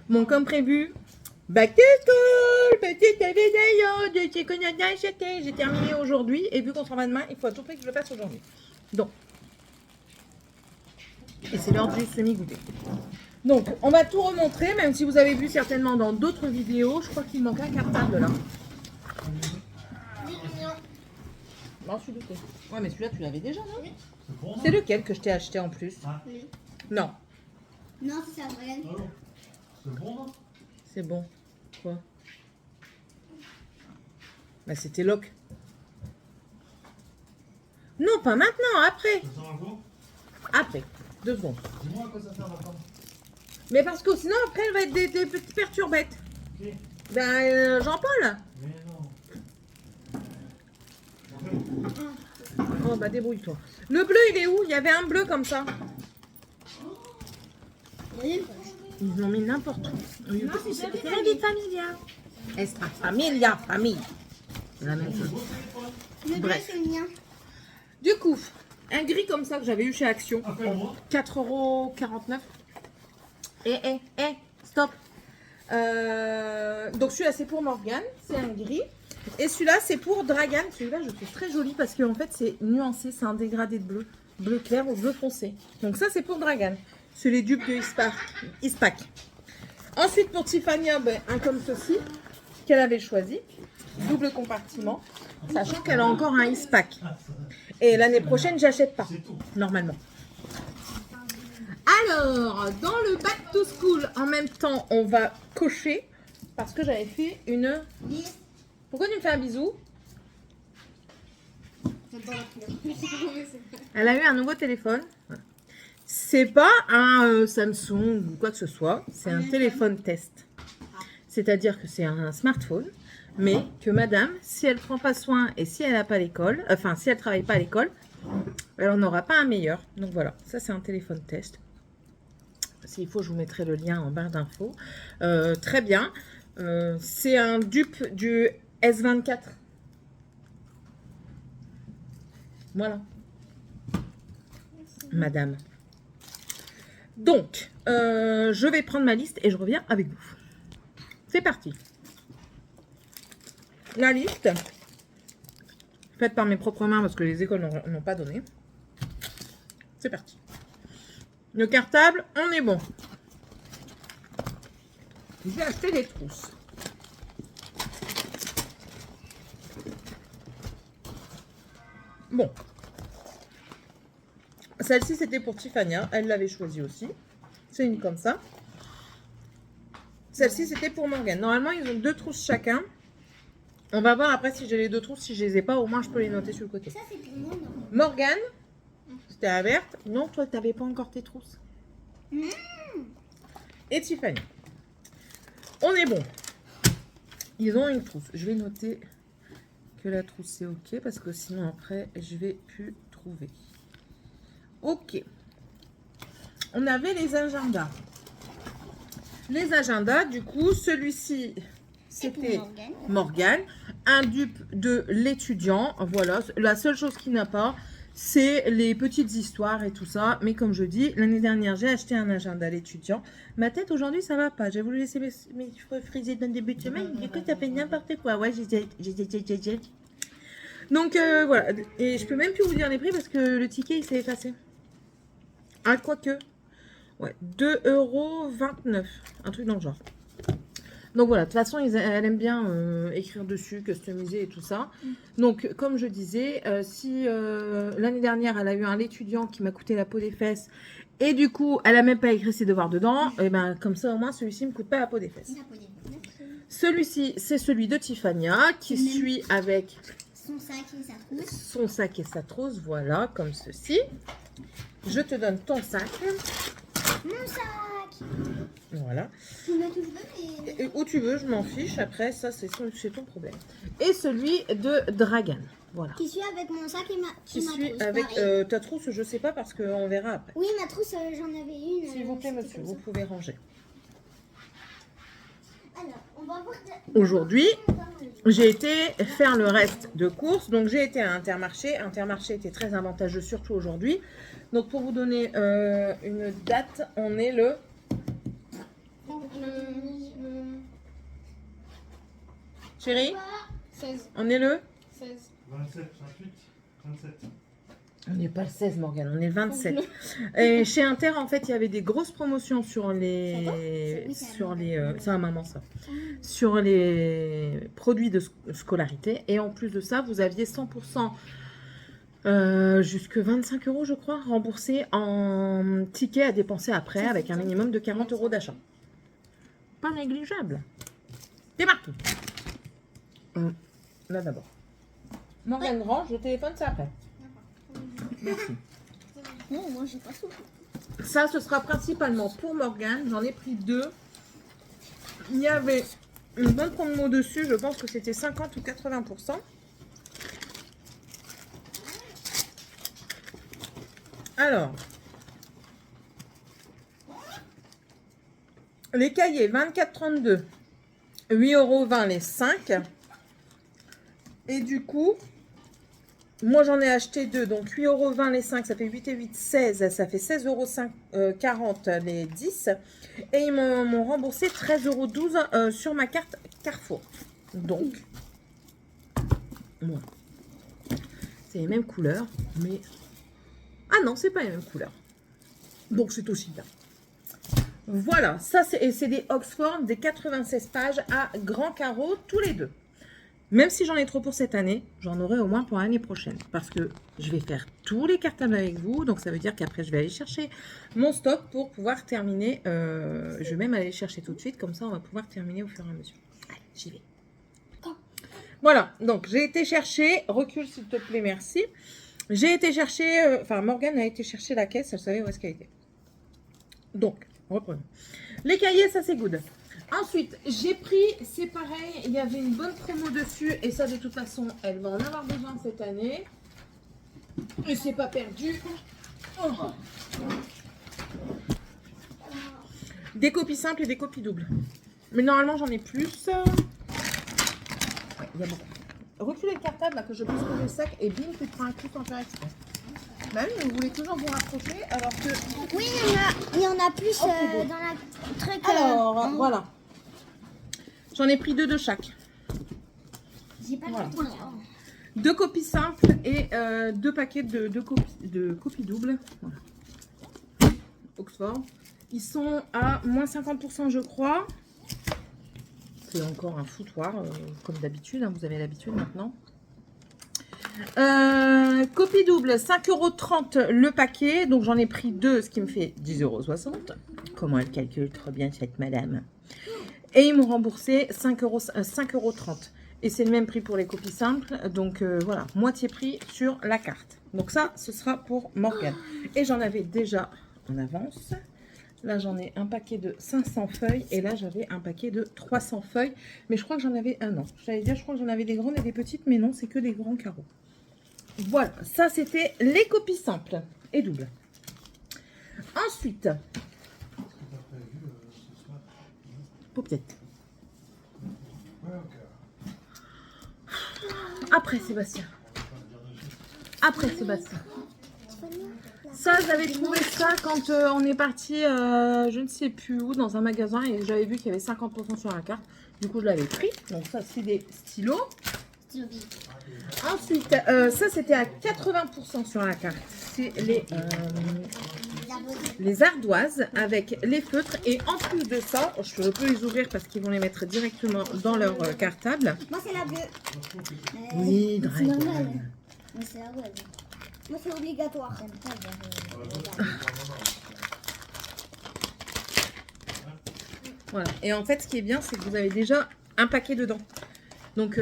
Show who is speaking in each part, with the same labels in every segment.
Speaker 1: Bon, comme prévu, back to school, petite vidéo de ce qu'on a acheté. J'ai terminé aujourd'hui et vu qu'on s'en va demain, il faut à tout prix que je le fasse aujourd'hui. Donc, et c'est l'heure du semi-goûter. Donc, on va tout remontrer, même si vous avez vu certainement dans d'autres vidéos. Je crois qu'il manque un cartable là. Non, celui-là. Ouais, mais celui-là, tu l'avais déjà, non?
Speaker 2: Oui.
Speaker 1: C'est lequel que je t'ai acheté en plus?
Speaker 2: Oui.
Speaker 1: Non,
Speaker 2: Non, c'est ça, Brian.
Speaker 3: C'est bon, non?
Speaker 1: c'est bon. Quoi? Bah, c'était Locke. Non, pas maintenant, après.
Speaker 3: Ça sert à quoi?
Speaker 1: Après, 2 secondes.
Speaker 3: Dis-moi à quoi ça sert la femme.
Speaker 1: Mais parce que sinon, après, elle va être des petites perturbettes.
Speaker 3: Qui?
Speaker 1: Ben, Jean-Paul.
Speaker 3: Mais non.
Speaker 1: Oh, bah, débrouille-toi. Le bleu, il est où? Il y avait un bleu comme ça. Ils l'ont mis n'importe où. C'est la vie familiale. Extra familia, famille. C'est la même chose.
Speaker 2: Le bleu,
Speaker 1: Bref.
Speaker 2: c'est le mien.
Speaker 1: Du coup, un gris comme ça que j'avais eu chez Action.
Speaker 3: Appelle-moi.
Speaker 1: 4,49 €. Stop. Donc celui-là c'est pour Morgane, c'est un gris. Et celui-là c'est pour Dragan. Celui-là je trouve très joli parce qu'en fait c'est nuancé, c'est un dégradé de bleu. Bleu clair ou bleu foncé. Donc ça c'est pour Dragan. C'est les dupes de Ispac. Ensuite pour Tiffania, ben, un comme ceci qu'elle avait choisi. Double compartiment. Sachant qu'elle a encore un Ispac. Et l'année prochaine j'achète pas.
Speaker 3: C'est tout.
Speaker 1: Normalement. Alors, dans le back to school, en même temps, on va cocher parce que j'avais fait une... Pourquoi tu me fais un bisou? Elle a eu un nouveau téléphone. C'est pas un Samsung ou quoi que ce soit, c'est un téléphone test. C'est-à-dire que c'est un smartphone, mais que madame, si elle prend pas soin et si elle n'a pas l'école, enfin si elle travaille pas à l'école, elle n'en aura pas un meilleur. Donc voilà, ça c'est un téléphone test. S'il faut, je vous mettrai le lien en barre d'infos. Très bien. C'est un dupe du S24. Voilà. Madame. Donc, je vais prendre ma liste et je reviens avec vous. C'est parti. La liste, faite par mes propres mains parce que les écoles n'ont pas donné. C'est parti. Le cartable, on est bon. J'ai acheté des trousses. Bon. Celle-ci, c'était pour Tiffania. Elle l'avait choisie aussi. C'est une comme ça. Celle-ci, c'était pour Morgane. Normalement, ils ont 2 trousses chacun. On va voir après si j'ai les 2 trousses. Si je les ai pas, au moins, je peux les noter sur le côté.
Speaker 2: Ça, c'est pour moi, non?
Speaker 1: Morgane, c'était la verte. Non, toi, tu n'avais pas encore tes trousses. Et Tiffany. On est bon. Ils ont une trousse. Je vais noter que la trousse c'est ok parce que sinon après je vais plus trouver. Ok. On avait les agendas. Les agendas, du coup, celui-ci c'était Morgane. Un dupe de l'étudiant. Voilà. La seule chose qu'il n'a pas, c'est les petites histoires et tout ça. Mais comme je dis, l'année dernière, j'ai acheté un agenda à l'étudiant. Ma tête, aujourd'hui, ça va pas. J'ai voulu laisser mes cheveux frisés dans le début de semaine. Du coup, ça fait n'importe quoi. Ouais, j'ai. Donc, voilà. Et je peux même plus vous dire les prix parce que le ticket, il s'est effacé. Ah, quoique. Ouais, 2,29 €. Un truc dans le genre. Donc voilà, de toute façon, elle aime bien écrire dessus, customiser et tout ça. Donc, comme je disais, si l'année dernière, elle a eu un étudiant qui m'a coûté la peau des fesses, et du coup, elle n'a même pas écrit ses devoirs dedans, et ben comme ça, au moins, celui-ci ne me coûte pas la peau des fesses. Celui-ci, c'est celui de Tiffania, qui suit avec
Speaker 2: Son sac et sa trousse.
Speaker 1: son sac et sa trousse, voilà, comme ceci. Je te donne ton sac.
Speaker 2: Mon sac.
Speaker 1: Voilà.
Speaker 2: Tu me touches deux et...
Speaker 1: Et où tu veux, je m'en fiche. Après, ça, c'est ton problème. Et celui de Dragan. Voilà.
Speaker 2: Qui suit avec mon sac et ma
Speaker 1: Qui
Speaker 2: ma
Speaker 1: suit
Speaker 2: trousse,
Speaker 1: avec
Speaker 2: pareil.
Speaker 1: ta trousse, je sais pas parce qu'on verra après.
Speaker 2: Oui, ma trousse, j'en avais une.
Speaker 1: S'il vous plaît,
Speaker 2: c'était
Speaker 1: monsieur,
Speaker 2: comme
Speaker 1: vous
Speaker 2: ça.
Speaker 1: pouvez ranger.
Speaker 2: Alors, on va voir...
Speaker 1: Aujourd'hui, j'ai été faire le reste de courses. Donc, j'ai été à Intermarché. Intermarché était très avantageux, surtout aujourd'hui. Donc, pour vous donner une date, on est le Chérie,
Speaker 2: 16.
Speaker 1: on est le
Speaker 2: 16.
Speaker 3: 27, 28, 27.
Speaker 1: On n'est pas le 16, Morgane, on est le 27. Et chez Inter, en fait, il y avait des grosses promotions sur les... c'est à maman, ça. Sur les produits de scolarité. Et en plus de ça, vous aviez 100%, jusque 25 €, je crois, remboursés en tickets à dépenser après, avec un minimum de 40 € d'achat. Pas négligeable. Démarque. Là d'abord. Morgane range, le téléphone, c'est après. Merci.
Speaker 2: Non, moi j'ai pas tout.
Speaker 1: Ça, ce sera principalement pour Morgane. J'en ai pris 2. Il y avait une bonne promo dessus. Je pense que c'était 50 ou 80%. Alors, les cahiers 24,32, 8,20 € les 5. Et du coup, moi j'en ai acheté 2, donc 8,20 € les 5, ça fait 8 et 8, 16, ça fait 16,40 € les 10. Et ils m'ont remboursé 13,12 € sur ma carte Carrefour. Donc, voilà. C'est les mêmes couleurs, mais... Ah non, c'est pas les mêmes couleurs. Donc c'est aussi bien. Voilà, ça c'est des Oxford, des 96 pages à grand carreau, tous les deux. Même si j'en ai trop pour cette année, j'en aurai au moins pour l'année prochaine. Parce que je vais faire tous les cartables avec vous. Donc ça veut dire qu'après je vais aller chercher mon stock pour pouvoir terminer. Je vais même aller chercher tout de suite. Comme ça on va pouvoir terminer au fur et à mesure. Allez, j'y vais. Voilà, donc j'ai été chercher. Recule s'il te plaît, merci. J'ai été chercher, enfin Morgane a été chercher la caisse, elle savait où est-ce qu'elle était. Donc, reprenons. Les cahiers, ça c'est good. Ensuite, j'ai pris, c'est pareil, il y avait une bonne promo dessus et ça de toute façon, elle va en avoir besoin cette année. Et c'est pas perdu. Oh. Des copies simples et des copies doubles. Mais normalement, j'en ai plus. Ouais, il y a beaucoup. Reculez le cartable là, que je puisse poser le sac et bim, tu prends un coup sans faire exprès. Bah oui, vous voulez toujours vous rapprocher alors que...
Speaker 2: Oui, il y en a plus
Speaker 1: Oh,
Speaker 2: dans la truc.
Speaker 1: Alors, voilà. J'en ai pris 2 de chaque.
Speaker 2: J'ai pas
Speaker 1: Voilà.
Speaker 2: le temps.
Speaker 1: 2 copies simples et 2 paquets de copies doubles. Voilà. Oxford. Ils sont à moins 50%, je crois. C'est encore un foutoir, comme d'habitude. Hein, vous avez l'habitude maintenant. Copie double, 5,30 € le paquet. Donc j'en ai pris 2, ce qui me fait 10,60 €. Comment elle calcule trop bien cette madame. Et ils m'ont remboursé 5,30 €. Et c'est le même prix pour les copies simples. Donc voilà, moitié prix sur la carte. Donc ça, ce sera pour Morgane. Et j'en avais déjà en avance. Là, j'en ai un paquet de 500 feuilles. Et là, j'avais un paquet de 300 feuilles. Mais je crois que j'en avais un an. J'allais dire, je crois que j'en avais des grandes et des petites. Mais non, c'est que des grands carreaux. Voilà, ça, c'était les copies simples et doubles. Ensuite, paupiette. Après, Sébastien. Après, Sébastien. Ça, j'avais trouvé ça quand on est parti, je ne sais plus où, dans un magasin. Et j'avais vu qu'il y avait 50% sur la carte. Du coup, je l'avais pris. Donc ça, c'est des stylos. Ensuite, ça, c'était à 80% sur la carte. C'est les ardoises avec les feutres. Et en plus de ça, je peux les ouvrir parce qu'ils vont les mettre directement dans leur cartable.
Speaker 2: Moi, c'est la bleue.
Speaker 1: Oui,
Speaker 2: c'est
Speaker 1: Dragon.
Speaker 2: normal. Mais c'est la bleue. Moi, c'est obligatoire.
Speaker 1: Voilà. Et en fait, ce qui est bien, c'est que vous avez déjà un paquet dedans. Donc,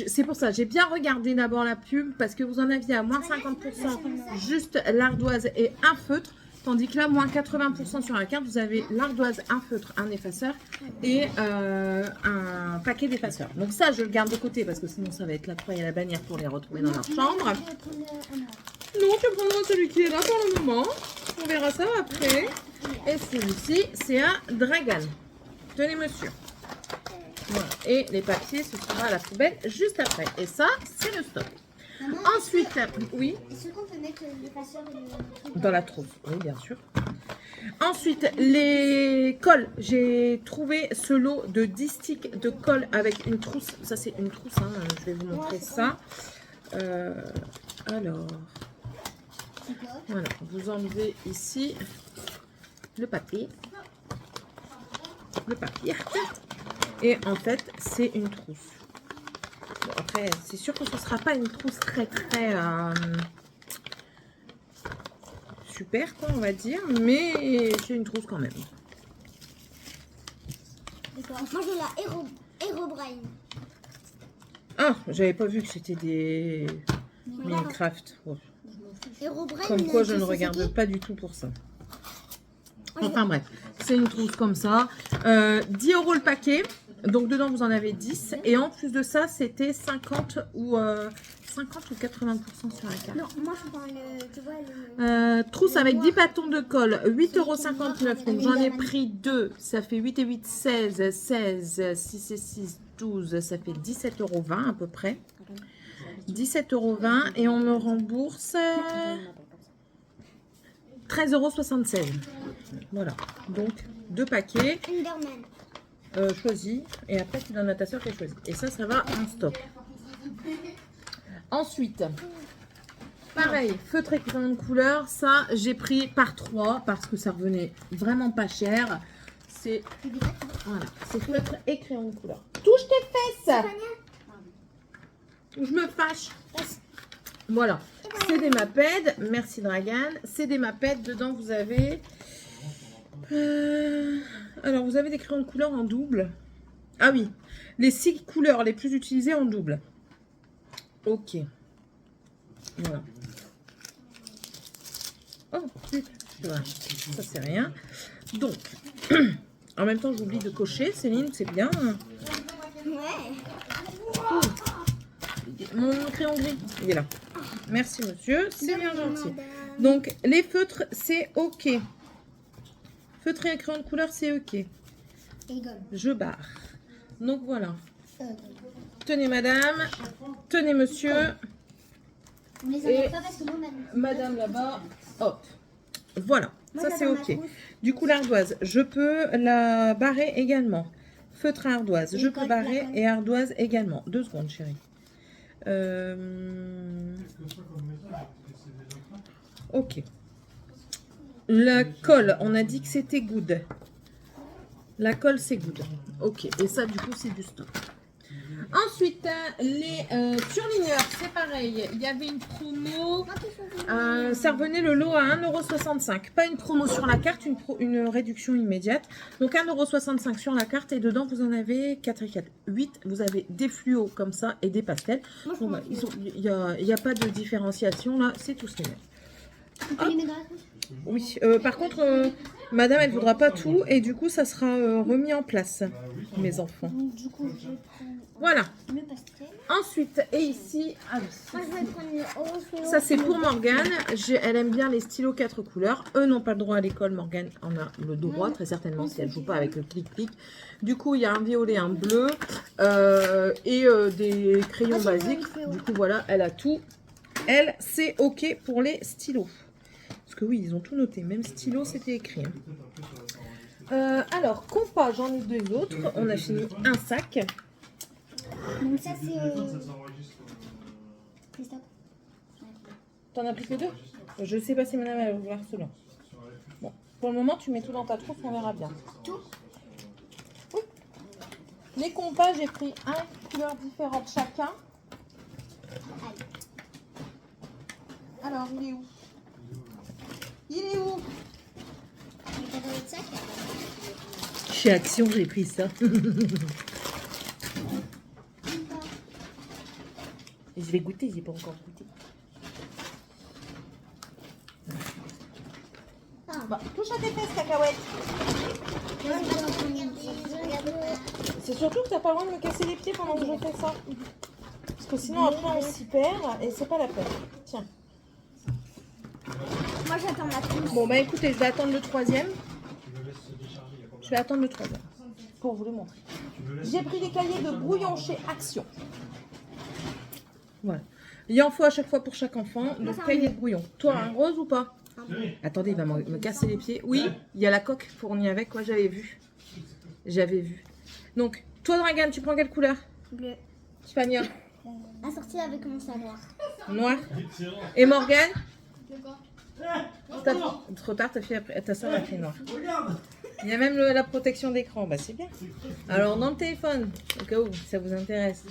Speaker 1: c'est pour ça, j'ai bien regardé d'abord la pub parce que vous en aviez à moins 50% juste l'ardoise et un feutre. Tandis que là, moins 80% sur la carte, vous avez l'ardoise, un feutre, un effaceur et un paquet d'effaceurs. Donc ça, je le garde de côté parce que sinon, ça va être la croix et la bannière pour les retrouver dans leur chambre. Non, tu prendras celui qui est là pour le moment. On verra ça après. Et celui-ci, c'est un Dragon. Tenez, monsieur. Voilà. Et les papiers, ce sera à la poubelle juste après. Et ça, c'est le stock.
Speaker 2: Maman,
Speaker 1: Ensuite, oui.
Speaker 2: est-ce qu'on peut mettre l'effaceur et le truc
Speaker 1: Dans la trousse, oui, bien sûr. Ensuite, les cols. J'ai trouvé ce lot de 10 sticks de colle avec une trousse. Ça, c'est une trousse. Hein. Je vais vous montrer ça. Alors,
Speaker 2: C'est quoi?
Speaker 1: voilà. Vous enlevez ici le papier. Le papier. Et en fait, c'est une trousse. Bon, après, c'est sûr que ce ne sera pas une trousse très super, quoi, on va dire. Mais c'est une trousse quand même.
Speaker 2: D'accord. Moi j'ai la Herobrine.
Speaker 1: Ah, j'avais pas vu que c'était des Minecraft. Ouais.
Speaker 2: Herobrine.
Speaker 1: Comme quoi, je
Speaker 2: tu
Speaker 1: ne
Speaker 2: sais
Speaker 1: regarde
Speaker 2: c'est qui?
Speaker 1: pas du tout pour ça.
Speaker 2: Moi,
Speaker 1: Enfin bref, c'est une trousse comme ça. 10 € le paquet. Donc dedans, vous en avez 10. Et en plus de ça, c'était 50 ou 80% sur la carte.
Speaker 2: Non, moi je prends le. Tu vois le.
Speaker 1: Trousse avec 10 bâtons de colle, 8,59 €. Donc j'en ai pris 2. Ça fait 8 et 8, 16. 16, 6 et 6, 12. Ça fait 17,20 € à peu près. 17,20 € et on me rembourse 13,76 €. Voilà, donc 2 paquets
Speaker 2: Enderman.
Speaker 1: choisis et après tu donnes à ta soeur qui choisit. Et ça va en stock. Ensuite, pareil, feutre et crayon de couleur. Ça, j'ai pris par 3 parce que ça revenait vraiment pas cher. C'est voilà, c'est feutre et crayon de couleur. Touche tes fesses. Je me fâche. Voilà, c'est des Maped. Merci Dragan. C'est des Maped. Dedans, vous avez... alors, vous avez des crayons de couleur en double. Ah oui, les 6 couleurs les plus utilisées en double. Ok. Voilà. Oh, voilà. Ça, c'est rien. Donc, en même temps, j'oublie de cocher. Céline, c'est bien.
Speaker 2: Ouais.
Speaker 1: Mon crayon gris, il est là. Merci monsieur, c'est bien gentil. Donc les feutres, c'est ok. Feutre et crayon de couleur, c'est ok.
Speaker 2: Et gomme.
Speaker 1: Je barre. Donc voilà. Tenez madame, tenez monsieur,
Speaker 2: Vous les
Speaker 1: Et-
Speaker 2: enlevez pas parce que moi
Speaker 1: madame là-bas, hop. Voilà,
Speaker 2: Moi,
Speaker 1: ça
Speaker 2: je la
Speaker 1: c'est
Speaker 2: dans ma
Speaker 1: ok.
Speaker 2: trousse.
Speaker 1: Du coup l'ardoise, je peux la barrer également. Feutre à ardoise,
Speaker 2: Et
Speaker 1: je
Speaker 2: colle,
Speaker 1: peux
Speaker 2: la
Speaker 1: barrer
Speaker 2: colle.
Speaker 1: et ardoise également. 2 secondes chérie. Ok. La colle, on a dit que c'était good. La colle, c'est good. Ok. Et ça, du coup, c'est du stock. Ensuite, les surligneurs, c'est pareil. Il y avait une promo. Ça revenait le lot à 1,65 €. Pas une promo sur la carte, une réduction immédiate. Donc 1,65 € sur la carte. Et dedans, vous en avez 4 et 4. 8. Vous avez des fluos comme ça et des pastels.
Speaker 2: Moi, je
Speaker 1: Bon,
Speaker 2: prends
Speaker 1: bah, il n'y a pas de différenciation là. C'est tous les mêmes.
Speaker 2: Tu peux les mettre dans la trousse?
Speaker 1: Oui, par contre, madame, elle ne voudra pas tout et du coup, ça sera remis en place, mes enfants.
Speaker 2: Donc, du coup, je vais prendre
Speaker 1: Voilà.
Speaker 2: le pastel.
Speaker 1: Ensuite, et ici, ah oui,
Speaker 2: Moi, je vais prendre le Orfeo.
Speaker 1: ça c'est pour Morgane. Elle aime bien les stylos 4 couleurs. Eux n'ont pas le droit à l'école. Morgane en a le droit, très certainement, si elle ne joue pas avec le clic-clic. Du coup, il y a un violet, un bleu et des crayons basiques. Du coup, voilà, elle a tout. Elle, c'est OK pour les stylos. Parce que oui, ils ont tout noté. Même stylo, c'était écrit. Hein. Alors, compas, j'en ai 2 autres. On a fini un sac.
Speaker 2: Donc, ça, c'est.
Speaker 3: Ça s'enregistre.
Speaker 2: Christophe.
Speaker 1: T'en as pris que 2? Je sais pas si madame va vouloir cela. Bon, pour le moment, tu mets tout dans ta trousse, on verra bien.
Speaker 2: Tout.
Speaker 1: Oui. Les compas, j'ai pris une couleur différente chacun. Alors, il est où? Il est où?
Speaker 2: Il est pas dans notre sac.
Speaker 1: Chez Action, j'ai pris ça. Et je vais goûter, j'ai pas encore goûté. Bah, touche à tes fesses, cacahuète. C'est surtout que t'as pas le droit de me casser les pieds pendant que je fais ça. Parce que sinon, après, on s'y perd et c'est pas la peine. Tiens.
Speaker 2: Moi, j'attends ma trousse.
Speaker 1: Bon, bah écoutez, je vais attendre le 3e. Je vais attendre le 3e. Pour vous le montrer. J'ai pris des cahiers de brouillon chez Action. Voilà. Il y en faut à chaque fois pour chaque enfant. Donc, cahier de brouillon. Toi, un rose ou pas?
Speaker 3: Chérie,
Speaker 1: Attendez, il va me casser les pieds. Oui, il y a la coque fournie avec, quoi, j'avais vu. J'avais vu. Donc, toi, Dragan, tu prends quelle couleur?
Speaker 2: Bleu.
Speaker 1: Tiffania,
Speaker 2: Assorti avec mon savoir.
Speaker 1: noir.
Speaker 3: excellent.
Speaker 1: Et Morgane?
Speaker 2: D'accord.
Speaker 1: Trop tard, ta soeur a pris noir.
Speaker 3: Regarde.
Speaker 1: Il y a même la protection d'écran, bah c'est bien. Alors dans le téléphone, au cas où ça vous intéresse,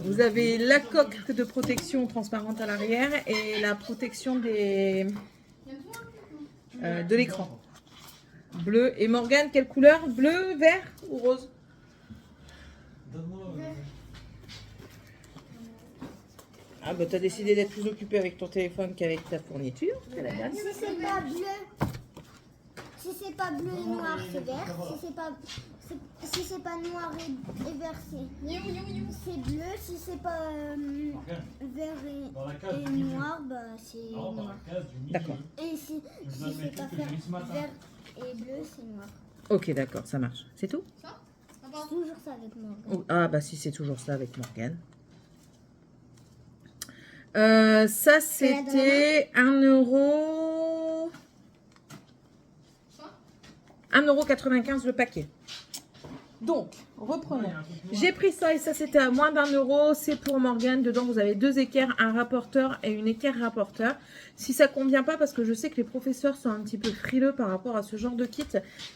Speaker 1: vous avez la coque de protection transparente à l'arrière et la protection de l'écran. Bleu. Et Morgane, quelle couleur? Bleu, vert ou rose?
Speaker 3: Donne-moi.
Speaker 1: Ah bah t'as décidé d'être plus occupé avec ton téléphone qu'avec ta fourniture, c'est la dernière.
Speaker 2: Si c'est pas bleu, si c'est pas bleu et noir, c'est vert. Si c'est pas noir et vert, c'est bleu. Si c'est pas vert
Speaker 3: Dans la case
Speaker 2: et
Speaker 3: du milieu.
Speaker 2: noir, bah c'est
Speaker 3: Non, dans
Speaker 2: noir.
Speaker 3: la case du milieu.
Speaker 1: D'accord.
Speaker 2: Et si
Speaker 3: Je donne mes
Speaker 2: c'est pas
Speaker 3: trucs que j'ai mis ce matin.
Speaker 2: vert et bleu, c'est noir.
Speaker 1: Ok, d'accord, ça marche. C'est tout?
Speaker 2: C'est toujours ça avec moi.
Speaker 1: Oh, ah bah si, c'est toujours ça avec Morgane. Ça c'était 1 €. 1,95 € le paquet. Donc, reprenons. J'ai pris ça et ça c'était à moins d'1 €. C'est pour Morgane. Dedans, vous avez 2 équerres, un rapporteur et une équerre rapporteur. Si ça convient pas, parce que je sais que les professeurs sont un petit peu frileux par rapport à ce genre de kit,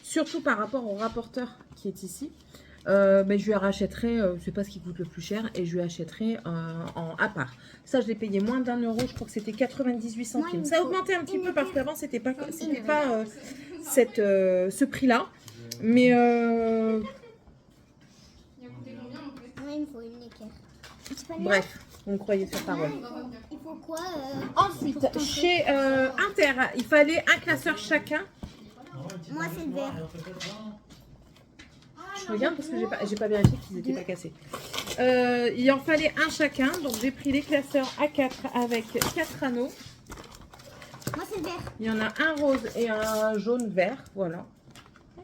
Speaker 1: surtout par rapport au rapporteur qui est ici, mais je lui rachèterai, c'est pas ce qui coûte le plus cher, et je lui achèterai à part. Ça, je l'ai payé moins d'1 €, je crois que c'était 98 centimes. Ça a augmenté un petit peu parce qu'avant, c'était pas ce prix-là. Mais
Speaker 2: Moi, il me faut une équerre.
Speaker 1: bref, on me croyait sur parole.
Speaker 2: Il faut quoi
Speaker 1: Ensuite, chez Inter, il fallait un classeur chacun.
Speaker 2: Moi, c'est le vert.
Speaker 1: Je regarde parce que j'ai pas vérifié qu'ils n'étaient pas cassés. Il en fallait un chacun, donc j'ai pris les classeurs A4 avec 4 anneaux.
Speaker 2: Moi, c'est le vert.
Speaker 1: Il y en a un rose et un jaune vert, voilà.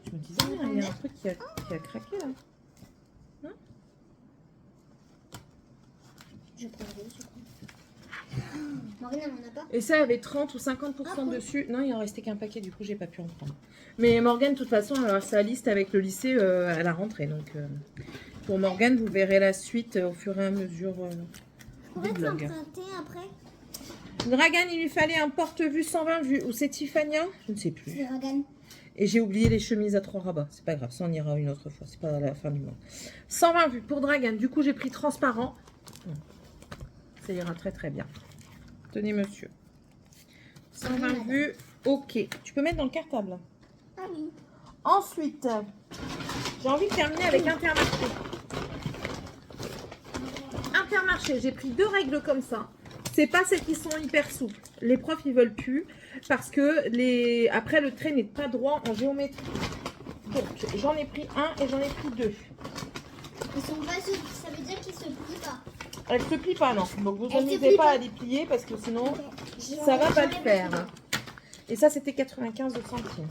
Speaker 1: Je me disais, il y a un truc qui a craqué là. Non?
Speaker 2: Je prends le rose, je crois. Marine, elle m'en a pas.
Speaker 1: Et ça avait 30 ou 50% dessus. Non, il en restait qu'un paquet, du coup, j'ai pas pu en prendre. Mais Morgane, de toute façon, elle aura sa liste avec le lycée à la rentrée. Donc, pour Morgane, vous verrez la suite au fur et à mesure
Speaker 2: Je pourrais
Speaker 1: du
Speaker 2: te
Speaker 1: blog.
Speaker 2: l'emprunter après.
Speaker 1: Dragan, il lui fallait un porte-vue 120 vues. Ou c'est Tiffania? Je ne sais plus.
Speaker 2: C'est Dragan.
Speaker 1: Et j'ai oublié les chemises à 3 rabats. C'est pas grave, ça on ira une autre fois. C'est pas la fin du monde. 120 vues pour Dragan. Du coup, j'ai pris transparent. Ça ira très très bien. Tenez, monsieur. 120 vues. Ok. Tu peux mettre dans le cartable.
Speaker 2: Ah oui.
Speaker 1: Ensuite, j'ai envie de terminer avec Intermarché. Intermarché, j'ai pris 2 règles comme ça. C'est pas celles qui sont hyper souples. Les profs, ils veulent plus parce que après, le trait n'est pas droit en géométrie. Donc, j'en ai pris un et j'en ai pris 2.
Speaker 2: Ils sont pas souples, ça veut dire qu'ils se plient pas.
Speaker 1: Elles se plient pas, non. Donc, vous
Speaker 2: Elles se
Speaker 1: n'amusez
Speaker 2: plient
Speaker 1: pas
Speaker 2: pas.
Speaker 1: à les plier parce que sinon,
Speaker 2: Ok.
Speaker 1: ça va pas le faire. Et ça, c'était 95 centimes.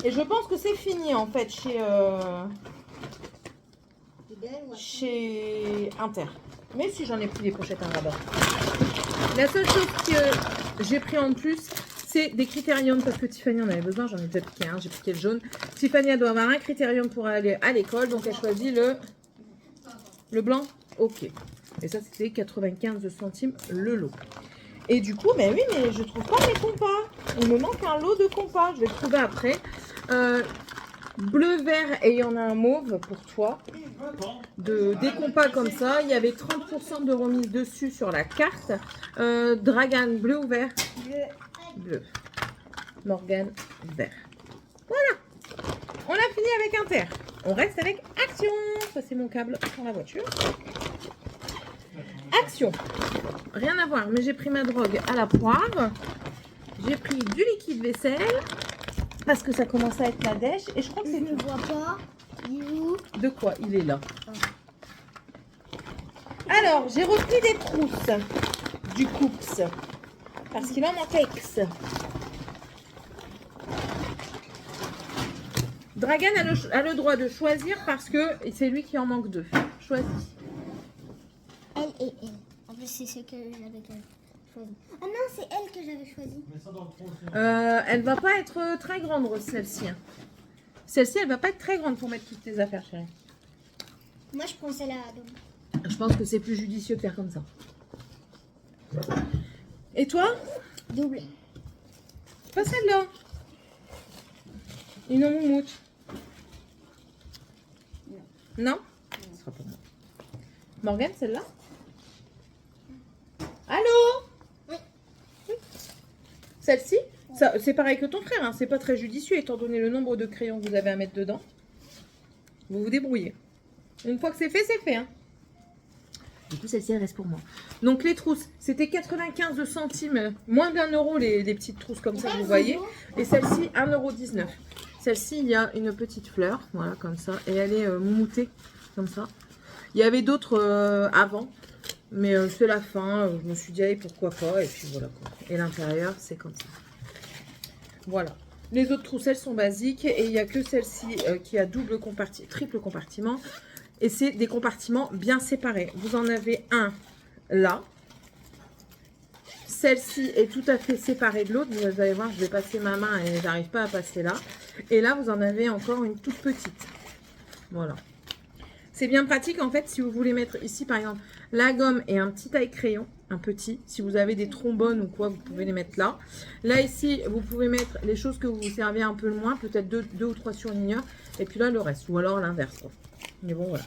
Speaker 1: Et je pense que c'est fini, en fait, chez Inter. Mais si, j'en ai pris des pochettes à rabat. La seule chose que j'ai pris en plus, c'est des critériums parce que Tiffany en avait besoin. J'en ai déjà piqué un, j'ai piqué le jaune. Tiffany doit avoir un critérium pour aller à l'école, donc elle choisit le blanc. Ok. Et ça, c'était 95 centimes le lot. Et du coup, ben oui, mais je trouve pas mes compas. Il me manque un lot de compas. Je vais le trouver après. Bleu, vert et il y en a un mauve pour toi. Des compas comme ça. Il y avait 30% de remise dessus sur la carte. Dragan, bleu ou vert? Bleu. Morgane, vert. Voilà. On a fini avec Inter. On reste avec Action. Ça, c'est mon câble pour la voiture. Action. Rien à voir, mais j'ai pris ma drogue à la poire. J'ai pris du liquide vaisselle. Parce que ça commence à être la dèche. Et je crois que
Speaker 2: Je
Speaker 1: c'est
Speaker 2: ne
Speaker 1: tout.
Speaker 2: vois pas. Il est où?
Speaker 1: De quoi? Il est là. Alors, j'ai repris des trousses. Du Coups. Parce qu'il en manque X. Dragan a le droit de choisir parce que c'est lui qui en manque 2. Choisis.
Speaker 2: Elle et elle. En plus, c'est ce que j'ai avec elle. choisi. Ah non, c'est elle que j'avais choisi.
Speaker 3: Mets ça dans le trou aussi.
Speaker 1: Elle va pas être très grande, Rose, celle-ci. Hein. Celle-ci, elle va pas être très grande pour mettre toutes tes affaires, chérie.
Speaker 2: Moi, je prends celle-là. Donc.
Speaker 1: Je pense que c'est plus judicieux de faire comme ça. Et toi?
Speaker 2: Double.
Speaker 1: Pas celle-là. Une en moumoute. Non? Ce sera pour moi. Morgane, celle-là? Allô?
Speaker 2: Oui.
Speaker 1: Celle-ci? C'est pareil que ton frère, hein. C'est pas très judicieux étant donné le nombre de crayons que vous avez à mettre dedans. Vous vous débrouillez. Une fois que c'est fait, hein. Du coup, celle-ci, elle reste pour moi. Donc, les trousses, c'était 95 centimes, moins d'1 € les petites trousses comme ça, vous voyez. Et celle-ci, 1,19 €. Celle-ci, il y a une petite fleur, voilà, comme ça. Et elle est moumoutée, comme ça. Il y avait d'autres avant, mais c'est la fin. Je me suis dit, allez, pourquoi pas. Et puis voilà, quoi. Et l'intérieur, c'est comme ça. Voilà. Les autres trousses, elles sont basiques. Et il n'y a que celle-ci qui a triple compartiment. Et c'est des compartiments bien séparés. Vous en avez un là. Celle-ci est tout à fait séparée de l'autre. Vous allez voir, je vais passer ma main et j'arrive pas à passer là. Et là, vous en avez encore une toute petite. Voilà. C'est bien pratique en fait si vous voulez mettre ici par exemple la gomme et un petit taille-crayon, un petit. Si vous avez des trombones ou quoi, vous pouvez les mettre là. Là ici, vous pouvez mettre les choses que vous vous servez un peu le moins, peut-être deux ou trois surligneurs. Et puis là, le reste. Ou alors l'inverse, quoi. Mais bon, voilà.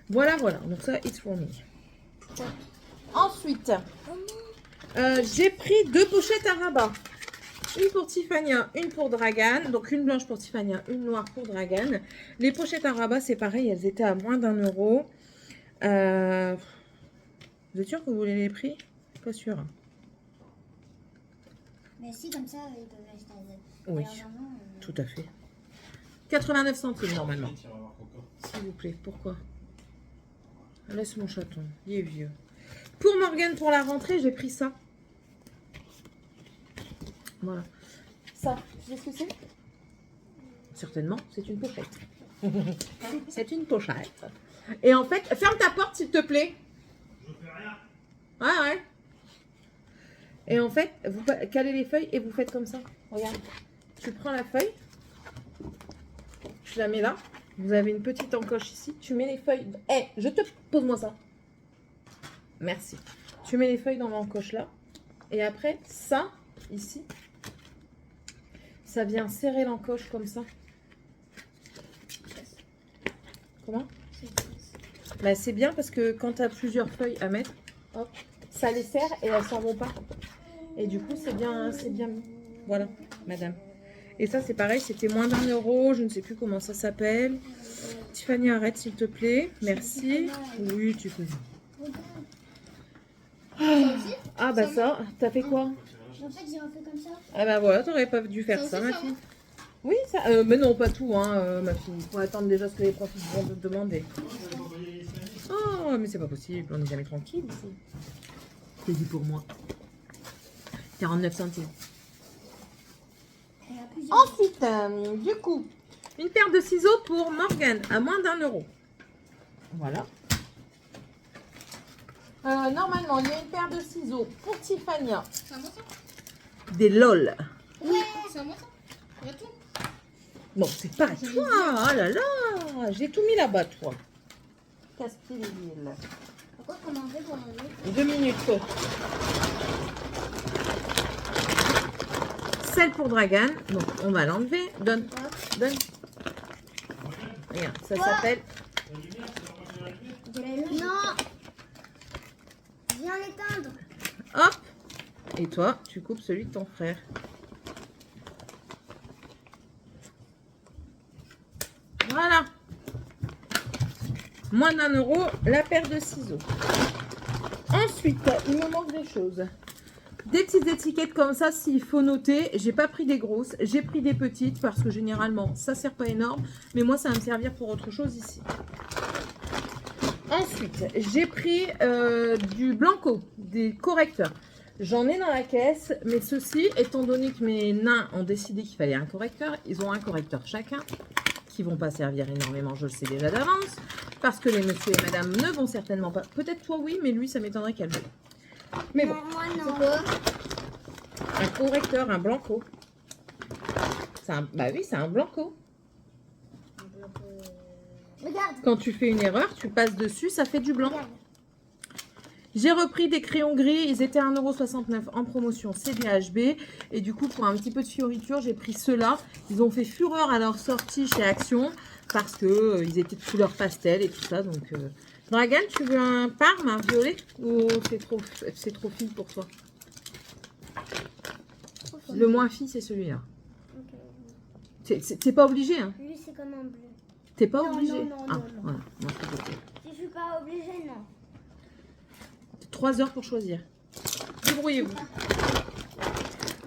Speaker 1: Voilà. Donc ça, it's for me. Ensuite, j'ai pris 2 pochettes à rabat. Une pour Tiffania, une pour Dragan. Donc une blanche pour Tiffania, une noire pour Dragan. Les pochettes à rabat, c'est pareil, elles étaient à moins d'1 €. Vous êtes sûr que vous voulez les prix? Pas sûr. Hein.
Speaker 2: Mais si, comme ça, ils peuvent rester à Z.
Speaker 1: Oui, tout à fait. 89 centimes normalement. S'il vous plaît, pourquoi? Laisse mon chaton, il est vieux. Pour Morgane, pour la rentrée, j'ai pris ça. Voilà. Ça, tu sais ce que c'est? Certainement, c'est une pochette. C'est une pochette. Et en fait, ferme ta porte s'il te plaît.
Speaker 3: Je fais rien.
Speaker 1: Ouais. Et en fait, vous calez les feuilles et vous faites comme ça. Regarde. Tu prends la feuille. Tu la mets là. Vous avez une petite encoche ici. Tu mets les feuilles. Pose-moi ça. Merci. Tu mets les feuilles dans l'encoche là. Et après, ça, ici, ça vient serrer l'encoche comme ça. Comment? Bah, c'est bien parce que quand tu as plusieurs feuilles à mettre, hop, ça les serre et elles s'en vont pas. Et du coup, c'est bien mis. Voilà, madame. Et ça, c'est pareil, c'était moins d'1 €. Je ne sais plus comment ça s'appelle. Tiffany, arrête, s'il te plaît. Merci. Oui, tu peux. Ah, bah ça, t'as fait quoi?
Speaker 2: En fait, j'ai refait comme ça.
Speaker 1: Ah, bah voilà, t'aurais pas dû faire ça, ma fille. Oui, ça. Mais non, pas tout, hein, ma fille. Il faut attendre déjà ce que les profs vont te demander. Oh, mais c'est pas possible, on n'est jamais tranquille ici. C'est dit pour moi. 49 centimes. Ensuite, du coup, une paire de ciseaux pour Morgane à moins d'1 €. Voilà. Normalement, il y a une paire de ciseaux pour Tiffania.
Speaker 4: C'est à moi ça?
Speaker 1: Des LOL.
Speaker 2: Ouais.
Speaker 4: C'est à moi ça? Il y a tout?
Speaker 1: Non, c'est pas à toi. Oh là là, j'ai tout mis là-bas, toi. Casse-pied les villes.
Speaker 2: Pourquoi comment on fait pour enlever?
Speaker 1: 2 minutes. Celle pour Dragan. Donc, on va l'enlever. Donne. Regarde, ça s'appelle...
Speaker 2: Non. Viens l'éteindre.
Speaker 1: Hop. Et toi, tu coupes celui de ton frère. Voilà. Moins d'1 € la paire de ciseaux. Ensuite, il me manque des choses. Des petites étiquettes comme ça, s'il faut noter. J'ai pas pris des grosses, j'ai pris des petites parce que généralement, ça sert pas énorme. Mais moi, ça va me servir pour autre chose ici. Ensuite, j'ai pris du blanco, des correcteurs. J'en ai dans la caisse, mais ceux-ci, étant donné que mes nains ont décidé qu'il fallait un correcteur, ils ont un correcteur chacun, qui vont pas servir énormément, je le sais déjà d'avance, parce que les monsieur et madame ne vont certainement pas. Peut-être toi oui, mais lui, ça m'étonnerait qu'elle veuille. Mais bon,
Speaker 2: Non, moi
Speaker 4: C'est
Speaker 2: non.
Speaker 4: quoi?
Speaker 1: un correcteur, un blanco. Bah oui, c'est un blanco.
Speaker 2: Regarde,
Speaker 1: Quand tu fais une erreur, tu passes dessus, ça fait du blanc.
Speaker 2: regarde.
Speaker 1: J'ai repris des crayons gris, ils étaient 1,69 € en promotion, c'est des HB. Et du coup, pour un petit peu de fioriture, j'ai pris ceux-là. Ils ont fait fureur à leur sortie chez Action parce que ils étaient de couleur pastel et tout ça. Donc, Dragan, tu veux un Parme, un violet ou c'est trop fille pour toi? Le moins fille, c'est celui-là.
Speaker 2: Ok.
Speaker 1: C'est pas obligé, hein?
Speaker 2: Lui, c'est comme un bleu.
Speaker 1: T'es pas
Speaker 2: Non,
Speaker 1: obligé.
Speaker 2: non, non,
Speaker 1: Ah,
Speaker 2: non, non.
Speaker 1: voilà. Non, c'est ok.
Speaker 2: Si je suis pas obligée, non.
Speaker 1: 3 heures pour choisir. Débrouillez-vous.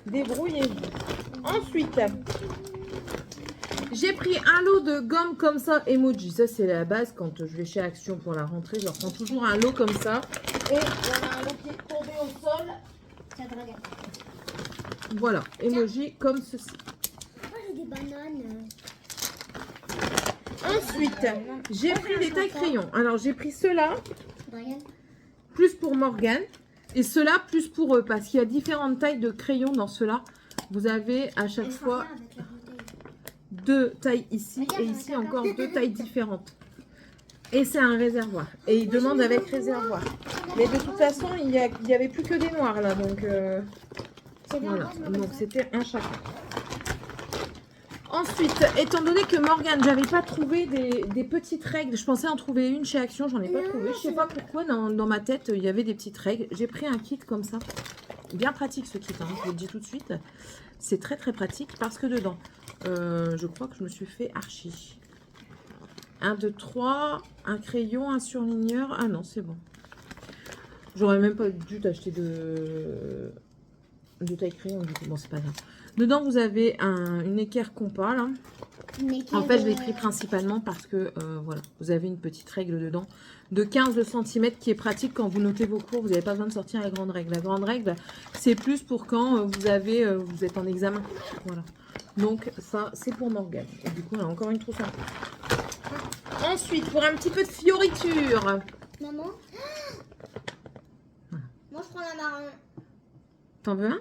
Speaker 1: Débrouillez-vous. Ensuite, j'ai pris un lot de gomme comme ça, emoji. Ça, c'est la base quand je vais chez Action pour la rentrée. Je reprends toujours un lot comme ça. Et on a un lot qui est tombé au sol.
Speaker 2: Tiens, regarde.
Speaker 1: Voilà, emoji comme ceci.
Speaker 2: Moi, j'ai des bananes.
Speaker 1: Ensuite, j'ai pris les tailles crayons. Alors, j'ai pris ceux-là,
Speaker 2: Regarde.
Speaker 1: plus pour Morgane. Et ceux-là, plus pour eux. Parce qu'il y a différentes tailles de crayons dans ceux-là. Vous avez à chaque fois
Speaker 2: Avec la bouteille.
Speaker 1: 2 tailles ici et ici encore 2 tailles différentes. Et c'est un réservoir. Et il demande avec réservoir. Mais de toute façon, il y avait plus que des noirs là. Donc
Speaker 2: C'est bien,
Speaker 1: voilà.
Speaker 2: moi, je me
Speaker 1: Donc
Speaker 2: fais ça.
Speaker 1: c'était un chacun. Ensuite, étant donné que Morgane, j'avais pas trouvé des petites règles. Je pensais en trouver une chez Action. J'en ai pas trouvé. Je sais pas pourquoi dans ma tête, il y avait des petites règles. J'ai pris un kit comme ça. Bien pratique ce kit, hein, je vous le dis tout de suite. C'est très très pratique parce que dedans, je crois que je me suis fait archi. 1, 2, 3, un crayon, un surligneur. Ah non, c'est bon. J'aurais même pas dû t'acheter de taille crayon du coup. Bon, c'est pas grave. Dedans, vous avez une équerre compas là. En fait, je l'ai pris principalement parce que, voilà, vous avez une petite règle dedans de 15 cm qui est pratique quand vous notez vos cours. Vous n'avez pas besoin de sortir la grande règle. La grande règle, c'est plus pour quand vous êtes en examen. Voilà. Donc, ça, c'est pour Morgane. Et du coup, on a encore une trousse en plus. Ensuite, pour un petit peu de fioriture.
Speaker 2: Maman. Moi, je prends la marron.
Speaker 1: T'en veux un?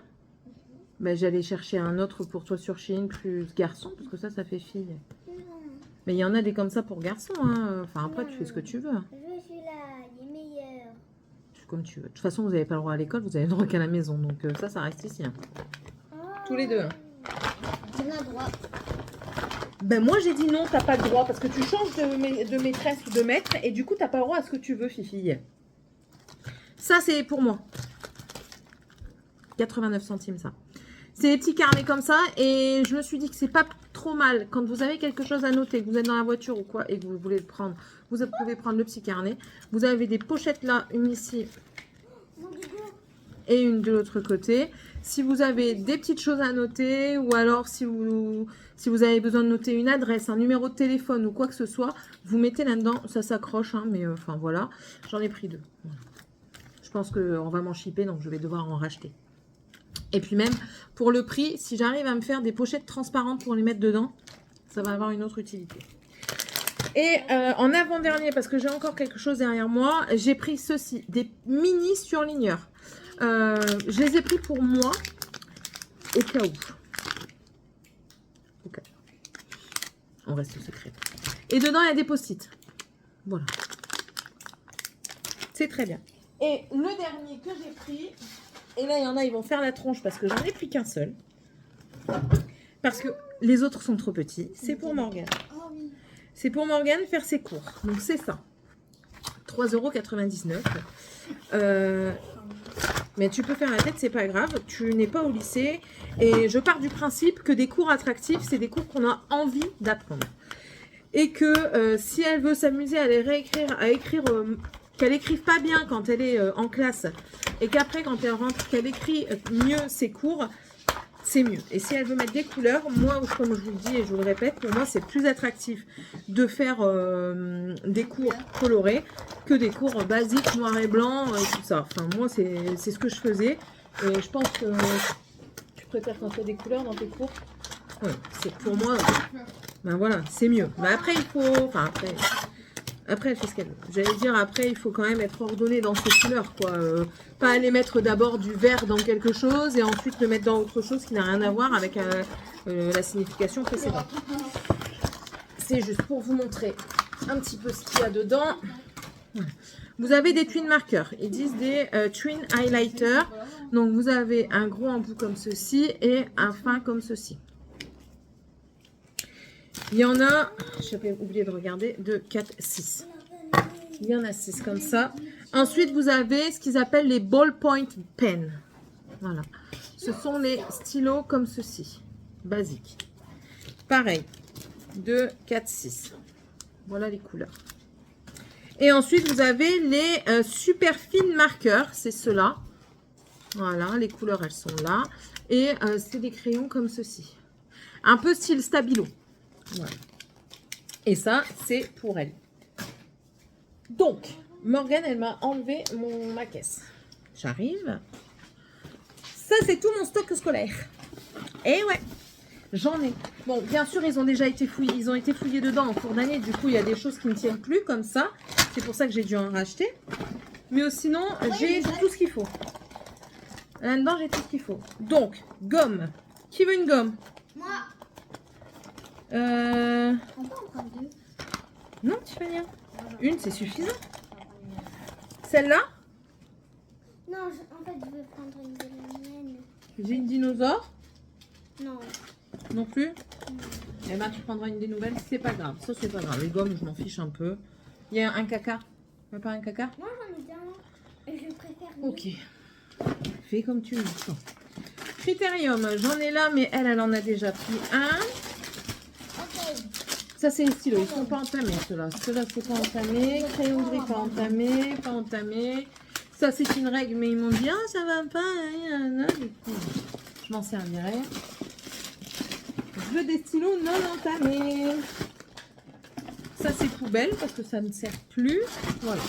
Speaker 1: Ben, j'allais chercher un autre pour toi sur Shein plus garçon, parce que ça fait fille. Mais il y en a des comme ça pour garçon, hein. Enfin, après, tu fais ce que tu veux. Hein.
Speaker 2: Je suis là, il est meilleur.
Speaker 1: Tu fais comme tu veux. De toute façon, vous n'avez pas le droit à l'école, vous avez le droit qu'à la maison. Donc ça reste ici. Hein. Tous les deux. Hein.
Speaker 2: On a le droit.
Speaker 1: Ben moi, j'ai dit non, t'as pas le droit, parce que tu changes de maîtresse ou de maître, et du coup, t'as pas le droit à ce que tu veux, Fifi. Ça, c'est pour moi. 89 centimes, ça. C'est des petits carnets comme ça, et je me suis dit que c'est pas trop mal. Quand vous avez quelque chose à noter, que vous êtes dans la voiture ou quoi, et que vous voulez le prendre, vous pouvez prendre le petit carnet. Vous avez des pochettes là, une ici, et une de l'autre côté. Si vous avez des petites choses à noter, ou alors si vous avez besoin de noter une adresse, un numéro de téléphone ou quoi que ce soit, vous mettez là-dedans, ça s'accroche, hein, mais enfin voilà, j'en ai pris 2. Voilà. Je pense qu'on va m'en shipper, donc je vais devoir en racheter. Et puis même, pour le prix, si j'arrive à me faire des pochettes transparentes pour les mettre dedans, ça va avoir une autre utilité. Et en avant-dernier, parce que j'ai encore quelque chose derrière moi, j'ai pris ceci, des mini surligneurs. Je les ai pris pour moi, au cas où. Au cas où. On reste secret. Et dedans, il y a des post-it. Voilà. C'est très bien. Et le dernier que j'ai pris, et là, il y en a, ils vont faire la tronche parce que j'en ai pris qu'un seul. Parce que les autres sont trop petits. C'est pour Morgane. C'est pour Morgane faire ses cours. Donc, c'est ça. 3,99 €. Mais tu peux faire la tête, c'est pas grave. Tu n'es pas au lycée. Et je pars du principe que des cours attractifs, c'est des cours qu'on a envie d'apprendre. Et que si elle veut s'amuser à les réécrire, à écrire, qu'elle écrive pas bien quand elle est en classe, et qu'après, quand elle rentre, qu'elle écrit mieux ses cours, c'est mieux. Et si elle veut mettre des couleurs, moi, comme je vous le dis et je vous le répète, pour moi, c'est plus attractif de faire des cours colorés que des cours basiques, noir et blanc, et tout ça. Enfin, moi, c'est ce que je faisais. Et je pense que tu préfères quand tu as des couleurs dans tes cours. Ouais, c'est pour moi, ben voilà, c'est mieux. Mais après, il faut... Enfin, après... Après, elle fait ce qu'elle veut. J'allais dire, après, il faut quand même être ordonné dans ses couleurs, quoi. Pas aller mettre d'abord du vert dans quelque chose et ensuite le mettre dans autre chose qui n'a rien à voir avec la signification précédente. C'est juste pour vous montrer un petit peu ce qu'il y a dedans. Voilà. Vous avez des twin markers. Ils disent des twin highlighters. Donc, vous avez un gros embout comme ceci et un fin comme ceci. Il y en a, j'avais oublié de regarder, 2, 4, 6. Il y en a 6 comme ça. Ensuite, vous avez ce qu'ils appellent les ballpoint pens. Voilà. Ce sont les stylos comme ceci. Basiques. Pareil. 2, 4, 6. Voilà les couleurs. Et ensuite, vous avez les super fines marqueurs. C'est ceux-là. Voilà, les couleurs, elles sont là. Et c'est des crayons comme ceci. Un peu style Stabilo. Voilà. Et ça, c'est pour elle. Donc, Morgane, elle m'a enlevé ma caisse. J'arrive. Ça, c'est tout mon stock scolaire. Et ouais, j'en ai. Bon, bien sûr, ils ont déjà été fouillés. Ils ont été fouillés dedans en cours d'année. Du coup, il y a des choses qui ne tiennent plus comme ça. C'est pour ça que j'ai dû en racheter. Mais sinon, j'ai tout ce qu'il faut. Là-dedans, j'ai tout ce qu'il faut. Donc, gomme. Qui veut une gomme?
Speaker 2: Moi,
Speaker 1: Euh...
Speaker 2: on peut en prendre 2.
Speaker 1: Non, Tiffany. Une, c'est suffisant. Celle-là,
Speaker 2: Non, en fait, je veux prendre une de la mienne.
Speaker 1: j'ai une dinosaure.
Speaker 2: Non.
Speaker 1: Non plus. Eh ben, tu prendras une des nouvelles. C'est pas grave. Ça, c'est pas grave. Les gommes, je m'en fiche un peu. Il y a un caca. Tu veux pas un caca?
Speaker 2: Moi, j'en ai bien. Et je préfère.
Speaker 1: Ok. Fais comme tu veux. Bon. Critérium, j'en ai là, mais elle en a déjà pris un.
Speaker 2: Ok.
Speaker 1: Ça, c'est les stylos. Ils sont pas entamés, ceux-là. Ceux-là, c'est pas entamé. Crayon gris, pas entamé. Pas entamé. Ça, c'est une règle, mais ils m'ont dit, ah, ça va pas. Du coup, je m'en servirai. Je veux des stylos non entamés. Ça, c'est poubelle parce que ça ne sert plus. Voilà.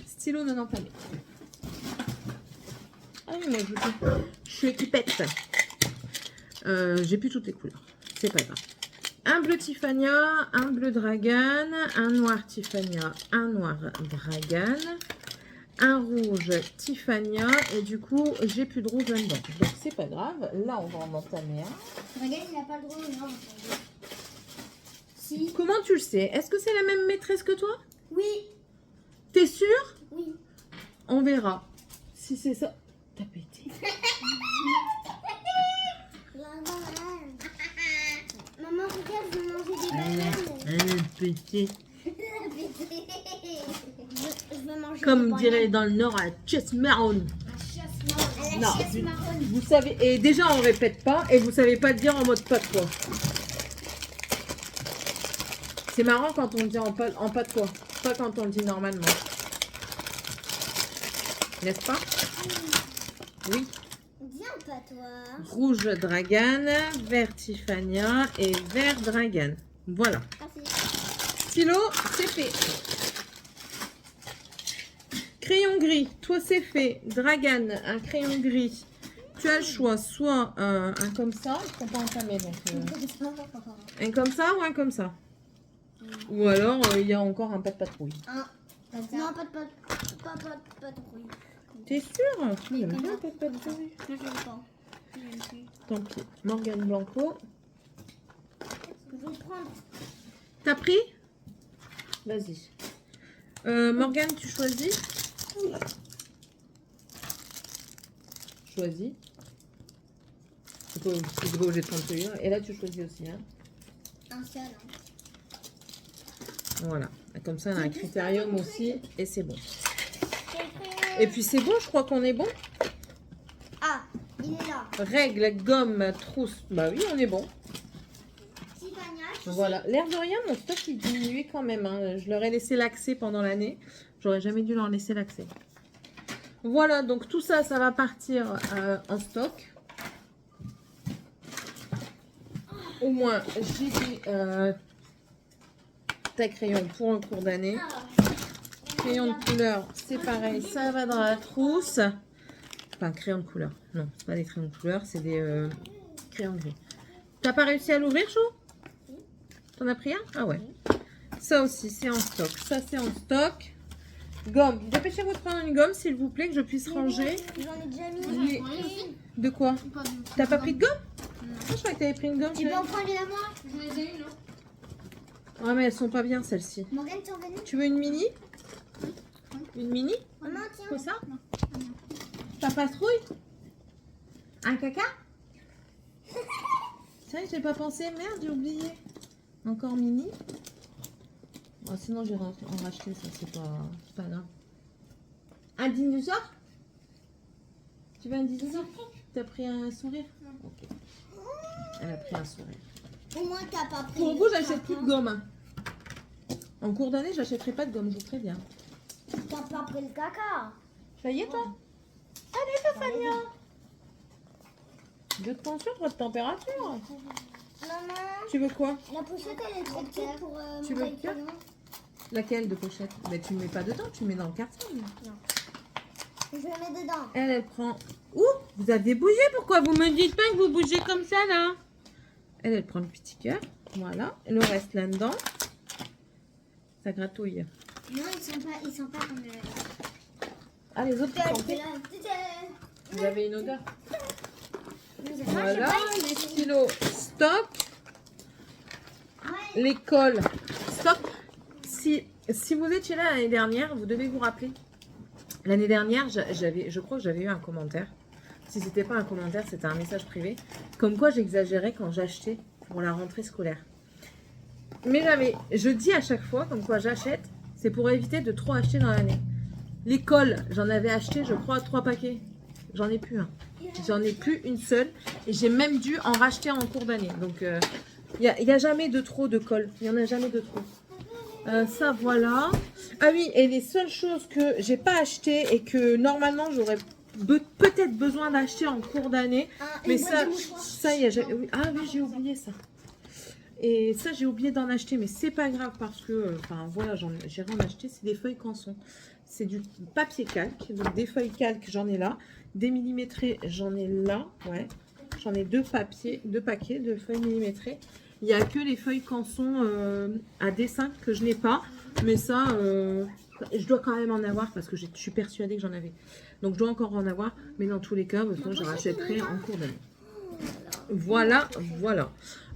Speaker 1: Stylo non entamé. Ah oui, mais je suis équipette. J'ai plus toutes les couleurs. C'est pas grave. Un bleu Tiffania, un bleu Dragan, un noir Tiffania, un noir Dragan, un rouge Tiffania et du coup j'ai plus de rouge là-dedans. Donc c'est pas grave. Là on va en entamer un.
Speaker 2: Regarde, il n'a pas le droit. Non. Si.
Speaker 1: Comment tu le sais? Est-ce que c'est la même maîtresse que toi?
Speaker 2: Oui.
Speaker 1: T'es sûre?
Speaker 2: Oui.
Speaker 1: On verra. Si c'est ça. T'as pété.
Speaker 2: Maman, regarde, je vais manger des bananes.
Speaker 1: Pété.
Speaker 2: Je vais manger
Speaker 1: Comme
Speaker 2: des
Speaker 1: dirait
Speaker 2: bananes.
Speaker 1: dans le Nord à chasse marron.
Speaker 2: À la
Speaker 1: Non,
Speaker 2: chasse marronne.
Speaker 1: Vous savez, et déjà on répète pas, et vous savez pas dire en mode patois. C'est marrant quand on le dit en patois, pas quand on le dit normalement. N'est-ce pas? Oui.
Speaker 2: Viens pas toi.
Speaker 1: Rouge Dragan, vert Tiffania et vert Dragan. Voilà.
Speaker 2: Merci.
Speaker 1: Stylo, c'est fait. Crayon gris, toi c'est fait. Dragan, un crayon gris. Tu as le choix, soit un comme ça, ils sont pas entamés donc. Un comme ça ou un comme ça. Ou alors il y a encore un pas de patrouille.
Speaker 2: Non, pas de bruit.
Speaker 1: T'es sûr? J'aime bien un pas de patrouille.
Speaker 2: Moi, j'aime pas. J'aime plus.
Speaker 1: Tant pis. Morgane Blanco.
Speaker 2: Je vais prendre.
Speaker 1: T'as pris? Vas-y. Morgane, tu choisis? Choisis. C'est pas obligé de prendre celui-là. Et là, tu choisis aussi. Hein.
Speaker 2: Un seul. Hein.
Speaker 1: Voilà. Comme ça, on a un critérium aussi. Et c'est bon. Et puis, c'est bon, je crois qu'on est bon.
Speaker 2: Ah, il est là.
Speaker 1: Règle, gomme, trousse. Bah oui, on est bon.
Speaker 2: Tiffania.
Speaker 1: Voilà. L'air de rien, mon stock, il diminuait quand même. Hein. Je leur ai laissé l'accès pendant l'année. J'aurais jamais dû leur laisser l'accès. Voilà, donc tout ça, ça va partir en stock. Au moins, j'ai des tas crayons pour le cours d'année. Crayon de couleur, c'est pareil, ça va dans la trousse. Enfin, crayon de couleur. Non, c'est pas des crayons de couleur, c'est des crayons gris. T'as pas réussi à l'ouvrir, Chou? T'en as pris un? Ah ouais. Ça aussi, c'est en stock. Ça, c'est en stock. Gomme. Dépêchez-vous de prendre une gomme, s'il vous plaît, que je puisse ranger.
Speaker 2: J'en ai déjà mis.
Speaker 1: Les- De quoi? T'as pas pris de gomme?
Speaker 4: Non.
Speaker 1: Ah, je croyais que t'avais pris une gomme.
Speaker 2: Tu peux en prendre une à moi?
Speaker 4: J'en ai déjà une, là.
Speaker 1: Ah, mais elles sont pas bien, celles-ci.
Speaker 2: Morgane, tu en veux une?
Speaker 1: Tu veux une mini? Une mini?
Speaker 2: Maman, tiens.
Speaker 1: Quoi ça? Ta patrouille? Un caca? Tiens, j'ai pas pensé. Merde, j'ai oublié. Encore mini? Oh, sinon, je vais en racheter, ça, c'est pas grave. Un dinosaure? Tu veux un dinosaure? T'as pris un sourire? Ok. Elle a pris un sourire.
Speaker 2: Au moins, t'as pas pris.
Speaker 1: Pour vous, j'achète plus de gomme. Hein. En cours d'année, j'achèterai pas de gomme, je vous préviens.
Speaker 2: T'as pas pris le caca.
Speaker 1: Ça y est, toi? Allez, Fafania! De tension, trop de température.
Speaker 2: Maman,
Speaker 1: Tu veux quoi?
Speaker 2: la pochette, elle est trop petite pour
Speaker 1: Tu
Speaker 2: mon
Speaker 1: veux
Speaker 2: crayon.
Speaker 1: Laquelle de pochette? Mais tu ne mets pas dedans, tu mets dans le carton.
Speaker 2: Je le mets dedans.
Speaker 1: Elle prend... Ouh, vous avez bougé, pourquoi vous me dites pas que vous bougez comme ça, là? Elle prend le petit cœur, voilà. Et le reste là-dedans. Ça gratouille.
Speaker 2: Non, ils sont pas comme
Speaker 1: Ah, les autres, vous sentez? Vous avez une odeur. Voilà, les stylos stock.
Speaker 2: Ouais.
Speaker 1: L'école stock. Si vous étiez là l'année dernière, vous devez vous rappeler. L'année dernière, je crois que j'avais eu un commentaire. Si c'était pas un commentaire, c'était un message privé. Comme quoi j'exagérais quand j'achetais pour la rentrée scolaire. Mais je dis à chaque fois, comme quoi j'achète, c'est pour éviter de trop acheter dans l'année. L'école, j'en avais acheté, je crois, 3 paquets. J'en ai plus un. J'en ai plus une seule. Et j'ai même dû en racheter en cours d'année. Donc, il n'y a jamais de trop de colle. Il n'y en a jamais de trop. Ça, voilà. Ah oui, et les seules choses que j'ai pas achetées et que normalement j'aurais peut-être besoin d'acheter en cours d'année. Mais ça, oui. Ah oui, j'ai oublié ça. Et ça, j'ai oublié d'en acheter, mais c'est pas grave parce que, enfin voilà, j'ai rien acheté. C'est des feuilles canson. C'est du papier calque. Donc des feuilles calque, j'en ai là. Des millimétrés, j'en ai là. Ouais. J'en ai deux paquets de feuilles millimétrées. Il n'y a que les feuilles canson à dessin que je n'ai pas. Mais ça, je dois quand même en avoir parce que je suis persuadée que j'en avais. Donc je dois encore en avoir. Mais dans tous les cas, je rachèterai en cours d'année. Voilà, voilà.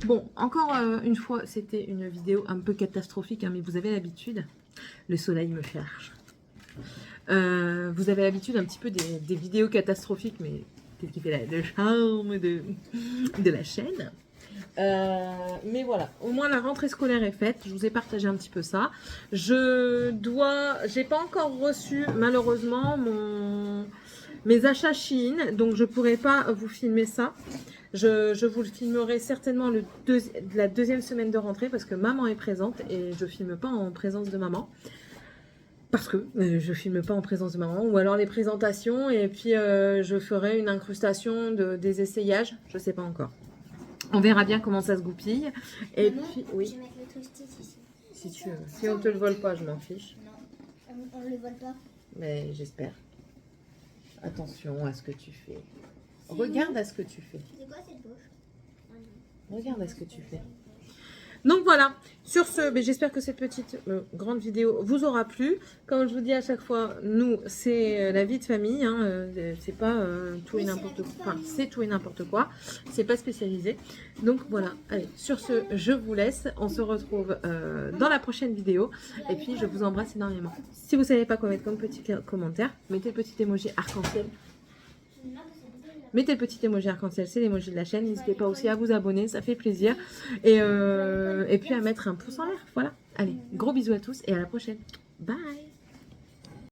Speaker 1: Bon, encore une fois, c'était une vidéo un peu catastrophique, hein, mais vous avez l'habitude. Le soleil me cherche. Vous avez l'habitude un petit peu des vidéos catastrophiques, mais qu'est-ce qui fait le charme de la chaîne. Mais voilà, au moins la rentrée scolaire est faite. Je vous ai partagé un petit peu ça. J'ai pas encore reçu malheureusement mes achats Shein, donc je pourrais pas vous filmer ça. Je vous le filmerai certainement la deuxième semaine de rentrée parce que maman est présente et je filme pas en présence de maman. Parce que je filme pas en présence de maman. Ou alors les présentations et puis je ferai une incrustation des essayages. Je sais pas encore. On verra bien comment ça se goupille. Et
Speaker 2: Maman,
Speaker 1: puis, oui.
Speaker 2: Je vais mettre le toastis ici.
Speaker 1: Si tu veux. Si on te le vole pas, je m'en fiche.
Speaker 2: Non, on le vole pas.
Speaker 1: Mais j'espère. Attention à ce que tu fais. Regarde à ce que tu fais.
Speaker 2: C'est quoi cette gauche?
Speaker 1: Regarde à ce que tu fais. Donc voilà, sur ce, j'espère que cette petite grande vidéo vous aura plu. Comme je vous dis à chaque fois, nous, c'est la vie de famille, hein, c'est pas tout et n'importe quoi. Enfin, c'est tout et n'importe quoi, c'est pas spécialisé. Donc voilà, allez, sur ce, je vous laisse. On se retrouve dans la prochaine vidéo. Et puis, je vous embrasse énormément. Si vous savez pas quoi mettre comme petit commentaire, mettez le petit emoji arc-en-ciel. Mettez le petit emoji arc-en-ciel, c'est l'emoji de la chaîne. N'hésitez pas aussi à vous abonner, ça fait plaisir. Et puis à mettre un pouce en l'air. Voilà. Allez, gros bisous à tous et à la prochaine. Bye!